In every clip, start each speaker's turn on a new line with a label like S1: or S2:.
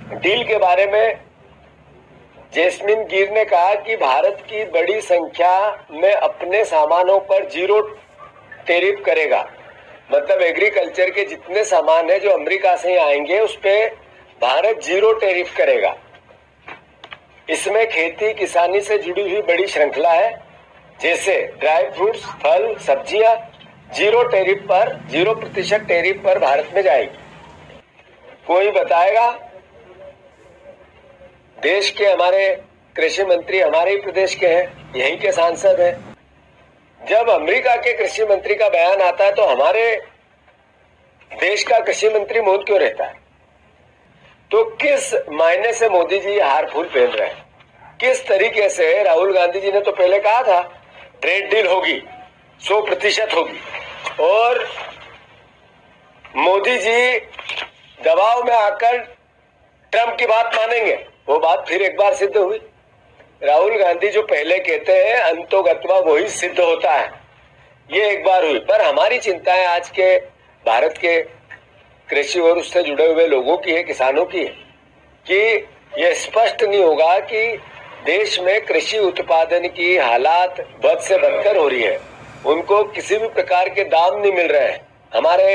S1: Deal के बारे में जैस्मिन गिर ने कहा कि भारत की बड़ी संख्या में अपने सामानों पर जीरो टैरिफ करेगा। मतलब एग्रीकल्चर के जितने सामान है जो अमेरिका से आएंगे उस पे भारत जीरो टैरिफ करेगा। इसमें खेती किसानी से जुड़ी हुई बड़ी श्रृंखला है, जैसे ड्राई फ्रूट्स, फल, सब्जियां 0% टैरिफ पर भारत में जाएगी। कोई बताएगा? देश के हमारे कृषि मंत्री हमारे ही प्रदेश के हैं, यहीं के सांसद हैं। जब अमेरिका के कृषि मंत्री का बयान आता है तो हमारे देश का कृषि मंत्री मौन क्यों रहता है? तो किस मायने से मोदी जी हार फूल पहन रहे हैं? किस तरीके से? राहुल गांधी जी ने तो पहले कहा था ट्रेड डील होगी, 100% होगी, और मोदी जी दबाव में आकर ट्रंप की बात मानेंगे। वो बात फिर एक बार सिद्ध हुई। राहुल गांधी जो पहले कहते हैं अंतोगत्वा वही सिद्ध होता है, ये एक बार हुई। पर हमारी चिंताएं आज के भारत के कृषि और उससे जुड़े हुए लोगों की है, किसानों की है, कि यह स्पष्ट नहीं होगा कि देश में कृषि उत्पादन की हालात बद से बदतर हो रही है। उनको किसी भी प्रकार के दाम नहीं मिल रहे हैं। हमारे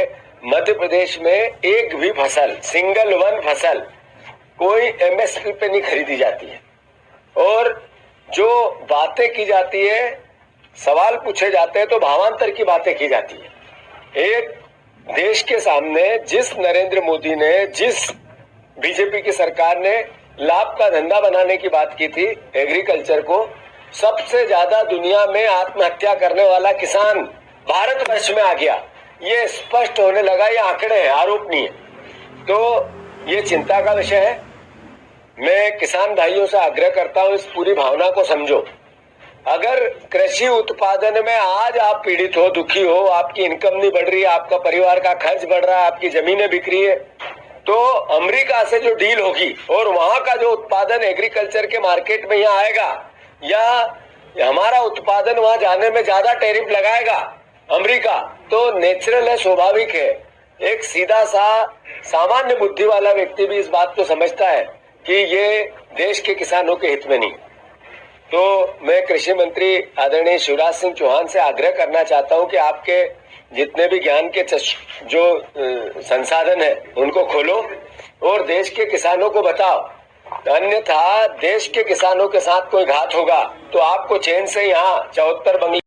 S1: मध्य प्रदेश में एक भी फसल, सिंगल वन फसल कोई एमएसपी पे नहीं खरीदी जाती है। और जो बातें की जाती है, सवाल पूछे जाते हैं तो भावांतर की बातें की जाती है। एक देश के सामने जिस नरेंद्र मोदी ने, जिस बीजेपी की सरकार ने लाभ का धंधा बनाने की बात की थी एग्रीकल्चर को, सबसे ज्यादा दुनिया में आत्महत्या करने वाला किसान भारतवर्ष में आ गया। ये स्पष्ट होने लगा, ये आंकड़े हैं, आरोप नहीं है। तो ये चिंता का विषय है। मैं किसान भाइयों से आग्रह करता हूं, इस पूरी भावना को समझो। अगर कृषि उत्पादन में आज आप पीड़ित हो, दुखी हो, आपकी इनकम नहीं बढ़ रही है, आपका परिवार का खर्च बढ़ रहा है, आपकी जमीनें बिक रही है, तो अमेरिका से जो डील होगी और वहां का जो उत्पादन एग्रीकल्चर के मार्केट में यहाँ आएगा, या हमारा उत्पादन वहां जाने में ज्यादा टैरिफ लगाएगा अमेरिका, तो नेचुरल है, स्वाभाविक है। एक सीधा सा सामान्य बुद्धि वाला व्यक्ति भी इस बात को समझता है कि ये देश के किसानों के हित में नहीं। तो मैं कृषि मंत्री आदरणीय शिवराज सिंह चौहान से आग्रह करना चाहता हूं कि आपके जितने भी ज्ञान के जो संसाधन है उनको खोलो और देश के किसानों को बताओ। अन्यथा देश के किसानों के साथ कोई घात होगा तो आपको चैन से यहाँ 74 बंगले